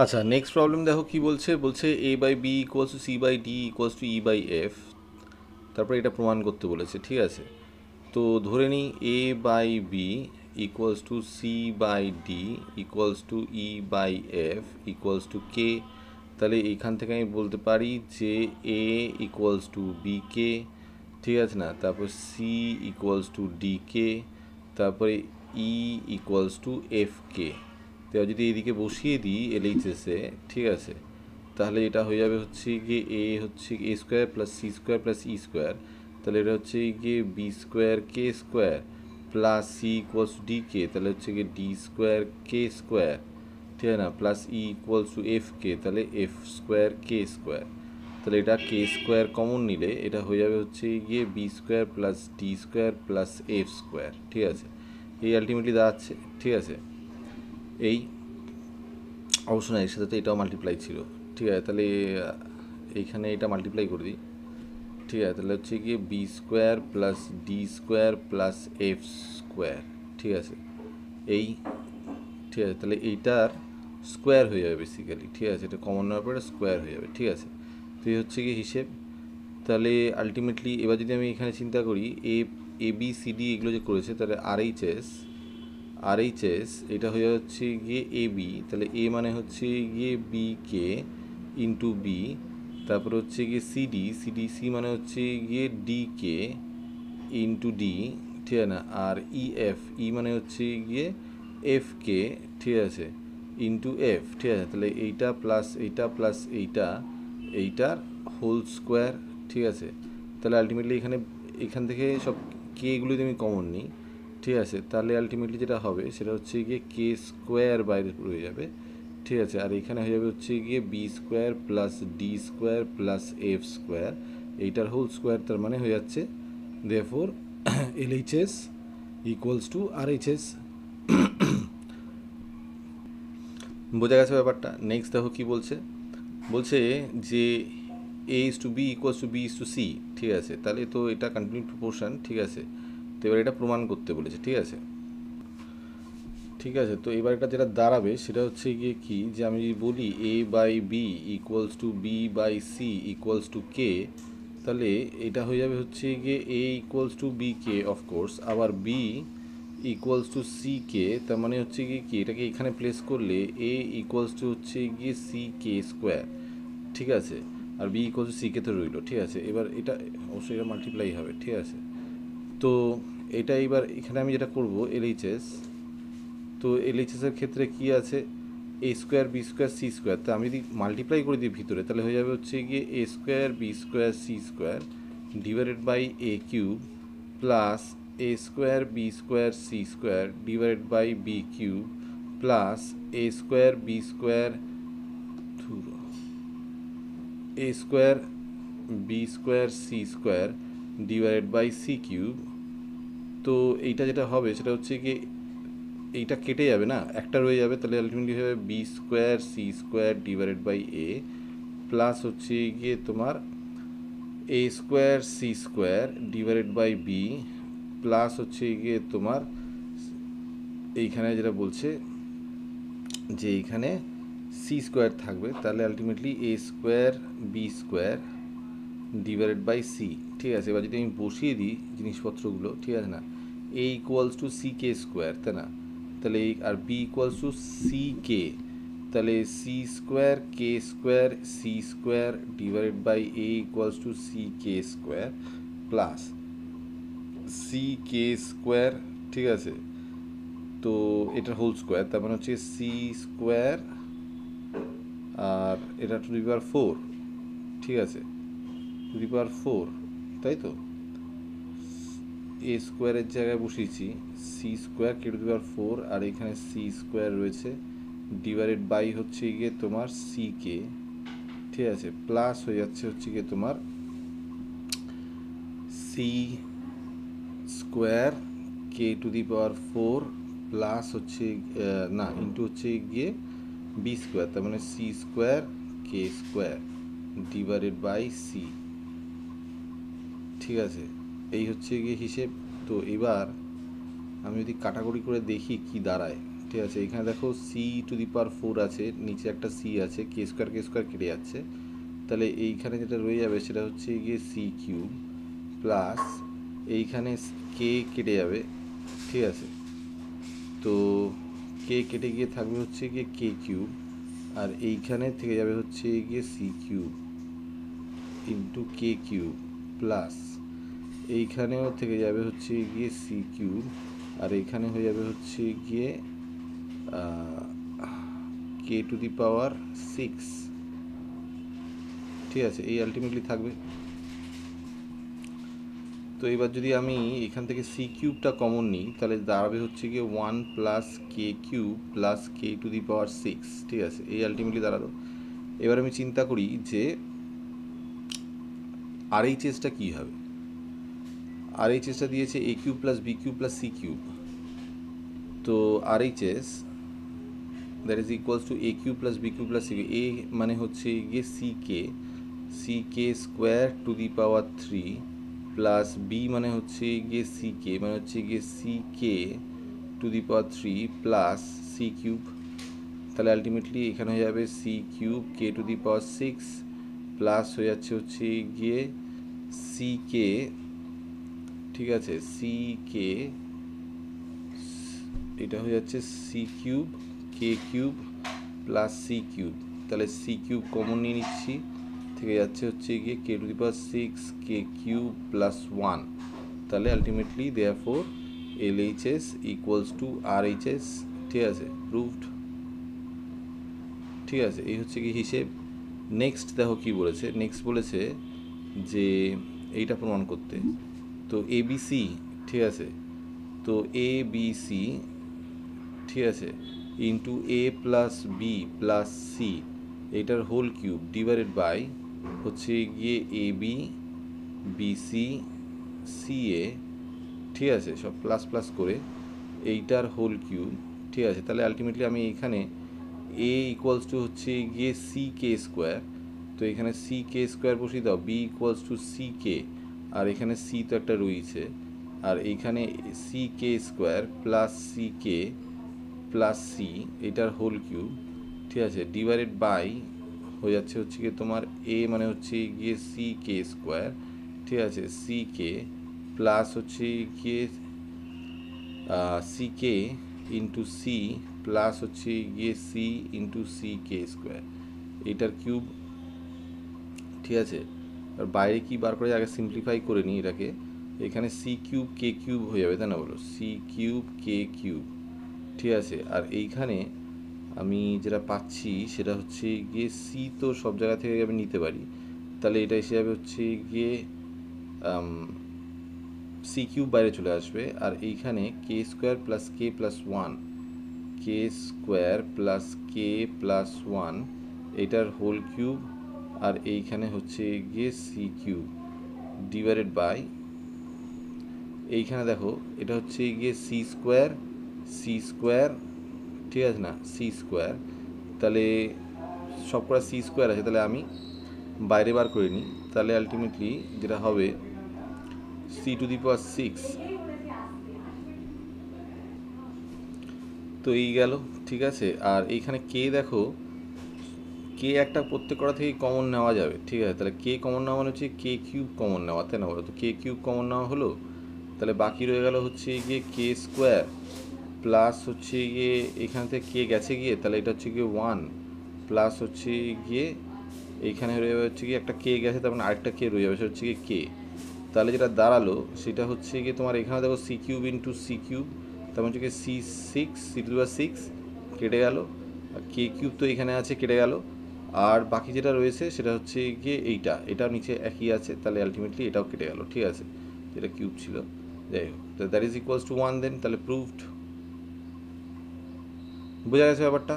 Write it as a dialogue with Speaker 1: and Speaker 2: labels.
Speaker 1: আচ্ছা, next problem দেখো কি বলছে। বলছে A by B equals to C by D equals to E by F. তারপরে এটা প্রমাণ করতে বলেছে, ঠিক আছে। তো ধরে নিই A by B equals to C by D equals to E by F equals to K. তাহলে এইখান থেকে আমি বলতে পারি যে A equals to B K, ঠিক আছে না। তারপর C equals to D K, তারপরে E equals to F K. তো এবার যদি এদিকে বসিয়ে দিই এলএইচএসে, ঠিক আছে, তাহলে এটা হয়ে যাবে হচ্ছে গিয়ে এ হচ্ছে A square plus C square plus E square. তাহলে এটা হচ্ছে গিয়ে B square K square plus C equals to D K, তাহলে হচ্ছে গিয়ে ডি স্কোয়ার কে স্কোয়ার, ঠিক আছে না, plus E equals to F K, তাহলে এফ স্কোয়ার কে স্কোয়ার। তাহলে এটা কে স্কোয়ার কমন নিলে এটা হয়ে যাবে হচ্ছে গিয়ে B square plus D square plus F square, ঠিক আছে। এই আলটিমেটলি দাঁড়াচ্ছে, ঠিক আছে। এই অবশ্য না, এর সাথে তো এটাও মাল্টিপ্লাই ছিল, ঠিক আছে। তাহলে এইখানে এটা মাল্টিপ্লাই করে দিই, ঠিক আছে। তাহলে হচ্ছে গিয়ে B square plus D square plus F square, ঠিক আছে। এই, ঠিক আছে। তাহলে এইটার স্কোয়ার হয়ে যাবে বেসিক্যালি, ঠিক আছে। এটা কমন নেওয়ার পরে স্কোয়ার হয়ে যাবে, ঠিক আছে। তো এই হচ্ছে গিয়ে হিসেব। তাহলে আলটিমেটলি এবার যদি আমি এখানে চিন্তা করি এ এ বি সি ডি এগুলো যে করেছে, তাহলে আর এইচ এস এটা হয়ে হচ্ছে গিয়ে এ বি, তাহলে এ মানে হচ্ছে গিয়ে বি কে ইন্টু বি, তারপর হচ্ছে গিয়ে সি মানে হচ্ছে গিয়ে ডি কে ইন্টু ডি, ঠিক আছে না। আর ই মানে হচ্ছে গিয়ে এফ কে, ঠিক আছে, ইন্টু এফ, ঠিক আছে। তাহলে এইটা প্লাস এইটার হোল স্কোয়ার, ঠিক আছে। তাহলে আলটিমেটলি এখান থেকে সব কেগুলো যদি আমি কমন নিই, ঠিক আছে, তাহলে আলটিমেটলি যেটা হবে সেটা হচ্ছে গিয়ে কে স্কোয়ার বাইরে রয়ে যাবে, ঠিক আছে। আর এখানে হয়ে যাবে হচ্ছে গিয়ে B square plus D square plus F square, এইটার হোল স্কোয়ার, তার মানে হয়ে যাচ্ছে therefore LHS equals to RHS. বোঝা গেছে ব্যাপারটা। নেক্সট দেখো কি বলছে। বলছে যে A is to B equals to B is to C, ঠিক আছে। তাহলে তো এটা কন্টিনিউ প্রপোর্শন, ঠিক আছে। তো এবার এটা প্রমাণ করতে বলেছে, ঠিক আছে। ঠিক আছে, তো এবার এটা যেটা দাঁড়াবে সেটা হচ্ছে গিয়ে কি, যে আমি যদি বলি A by B equals to B by C equals to K, তাহলে এটা হয়ে যাবে হচ্ছে গিয়ে A equals to B K of course, আবার B equals to C K, তার মানে হচ্ছে গিয়ে কি, এটাকে এখানে প্লেস করলে এ ইকুয়ালস টু হচ্ছে গিয়ে সি কে স্কোয়ার, ঠিক আছে। আর বি ইকুয়ালস টু সি কে তো রইলো, ঠিক আছে। এবার এটা অবশ্যই এটা মাল্টিপ্লাই হবে, ঠিক আছে। তো এটা এবার এখানে আমি যেটা করব এলএইচএস, তো এলএইচএসের ক্ষেত্রে কি আছে, A square B square C square, তো আমি যদি মাল্টিপ্লাই করে দিই ভিতরে, তাহলে হয়ে যাবে হচ্ছে গিয়ে A square B square C square divided by A cube plus A square B square C square divided by B cube plus A square B square A square B square C square divided by C cube. তো এইটা যেটা হবে সেটা হচ্ছে কি, এইটা কেটে যাবে না, একটা রয়ে যাবে, তাহলে আলটিমেটলি হবে B square C square divided by A plus হচ্ছে গিয়ে তোমার A square C square divided by B plus হচ্ছে গিয়ে তোমার এইখানে যেটা বলছে যে এইখানে সি স্কোয়ার থাকবে, তাহলে ultimately A square B square divided by C, ঠিক আছে। এবার যদি আমি বসিয়ে দিই জিনিসপত্রগুলো, ঠিক আছে না, A equals to C K square, তাই না। তাহলে এই আর B equals to C K, তাহলে C square K square C square divided by A equals to C K square plus C K square, ঠিক আছে। তো এটার হোল স্কোয়ার, তার মানে হচ্ছে সি স্কোয়ার আর এটা টু দি পাওয়ার ফোর, ঠিক আছে, টু দি পাওয়ার ফোর, তাই তো। এ স্কোয়ারের জায়গায় বসিয়েছি C square K to the power four, আর এখানে সি স্কোয়ার রয়েছে ডিভাইডেড বাই হচ্ছে গিয়ে তোমার সি কে, ঠিক আছে, প্লাস হয়ে যাচ্ছে হচ্ছে গিয়ে তোমার C square K to the power four plus হচ্ছে না ইন্টু হচ্ছে গিয়ে বি স্কোয়ার, তার মানে C square K square divided by C, ঠিক আছে। এই হচ্ছে গিয়ে হিসেব। তো এবার আমি যদি কাটাকুটি করে দেখি কি দাঁড়ায়, ঠিক আছে। এখানে দেখো c⁴ আছে, নিচে একটা c আছে, কে স্কোয়ার কেটে যাচ্ছে, তাহলে এইখানে যেটা রয়ে যাবে সেটা হচ্ছে গিয়ে c³ প্লাস এইখানে কে কেটে যাবে, ঠিক আছে। তো কে কেটে গিয়ে থাকবে হচ্ছে গিয়ে k³ আর এইখানে থেকে যাবে হচ্ছে গিয়ে c³ ইন্টু k³ প্লাস এইখানেও থেকে যাবে হচ্ছে গিয়ে c³ আর এইখানে হয়ে যাবে হচ্ছে গিয়ে k⁶, ঠিক আছে। এই আলটিমেটলি থাকবে। তো এবার যদি আমি এখান থেকে c³ কমন নিই তাহলে দাঁড়াবে হচ্ছে গিয়ে 1 প্লাস k³ প্লাস k⁶, ঠিক আছে। এই আলটিমেটলি দাঁড়ালো। এবার আমি চিন্তা করি যে RHSটা কী হবে। RHSটা দিয়েছে a³ plus b³ plus c³। তো RHS that is equals to a³ plus b³ plus c³। a মানে হচ্ছে গিয়ে ck² প্লাস b মানে হচ্ছে গিয়ে ck মানে হচ্ছে গিয়ে ck⁵ প্লাস c³ তাহলে আলটিমেটলি এখানে হয়ে যাবে c³ k⁶ প্লাস হয়ে যাচ্ছে হচ্ছে গিয়ে ck, ঠিক আছে, ck, এটা হয়ে যাচ্ছে c³ k³ প্লাস c³ তাহলে c³ কমন নিয়ে নিচ্ছি, থেকে যাচ্ছে হচ্ছে গিয়ে k⁶ k³ প্লাস 1, তাহলে ultimately therefore LHS equals to RHS, ঠিক আছে, প্রুভড। ঠিক আছে, এই হচ্ছে কি হিসেব। নেক্সট দেখো কি বলেছে। নেক্সট বলেছে যে এইটা প্রমাণ করতে, তো ABC, ঠিক আছে, তো ABC, ঠিক আছে, into a plus B plus C এইটার হোল কিউব ডিভাইডেড বাই হচ্ছে গিয়ে AB BC CA, ঠিক আছে, সব প্লাস প্লাস করে এইটার হোল কিউব, ঠিক আছে। তাহলে আলটিমেটলি আমি এখানে a ইকুয়ালস টু হচ্ছে গিয়ে ck², তো এখানে ck² বসিয়ে দাও, b ইকুয়ালস টু ck আর এখানে c তো একটা রয়েছে, আর এইখানে ck² plus ck plus C এটার হোল কিউব, ঠিক আছে, ডিভাইডেড বাই হয়ে যাচ্ছে হচ্ছে গিয়ে তোমার a মানে হচ্ছে গিয়ে ck², ঠিক আছে, ck প্লাস হচ্ছে গিয়ে ck ইন্টু সি প্লাস হচ্ছে গিয়ে সি ইন্টু ck², এটার কিউব, ঠিক আছে। আর বাইরে কি বার করে আগে সিম্পলিফাই করে নিই এটাকে, এখানে c³ k³ হয়ে যাবে, তাই না, বলো, c³ k³, ঠিক আছে। আর এইখানে আমি যেটা পাচ্ছি সেটা হচ্ছে গিয়ে সি তো সব জায়গা থেকে আমি নিতে পারি, তাহলে এটা এসে যাবে হচ্ছে গিয়ে c³ বাইরে চলে আসবে, আর এইখানে k² plus k plus 1, k² plus k plus 1 এটার হোল কিউব, আর এইখানে হচ্ছে গিয়ে c³ ডিভাইডেড বাই এইখানে দেখো এটা হচ্ছে গিয়ে c², ঠিক আছে না, c², তাহলে সব কটা c² আছে, তাহলে আমি বাইরে বার করে নিই, তাহলে আলটিমেটলি যেটা হবে c⁶, তো এই গেল, ঠিক আছে। আর এইখানে কে দেখো, কে একটা প্রত্যেক কটা থেকেই কমন নেওয়া যাবে, ঠিক আছে। তাহলে কে কমন নেওয়া মানে হচ্ছে k³ কমন নেওয়া, তাই না, বলো, তো k³ কমন নেওয়া হলো, তাহলে বাকি রয়ে গেল হচ্ছে গিয়ে k² প্লাস হচ্ছে গিয়ে এখান থেকে কে গেছে গিয়ে, তাহলে এটা হচ্ছে গিয়ে 1 প্লাস হচ্ছে গিয়ে এইখানে রয়ে যাবে হচ্ছে গিয়ে একটা কে গেছে, তার মানে আরেকটা কে রয়ে যাবে, সেটা হচ্ছে গিয়ে কে। তাহলে যেটা দাঁড়ালো সেটা হচ্ছে গিয়ে তোমার এখানে দেখো c³ ইন্টু c³, তার মানে হচ্ছে গিয়ে c6 কেটে গেল, আর k³ তো এখানে আছে, কেটে গেল, আর বাকি যেটা রয়েছে সেটা হচ্ছে গিয়ে এটা নিচে একই আছে, তাহলে আলটিমেটলি এটাও কেটে গেল, ঠিক আছে, যেটা কিউব ছিল, যাই হোক, দ্যাট ইজ ইকুয়ালস টু 1 দেন, তাহলে প্রুভড। বোঝা গেছে ব্যাপারটা।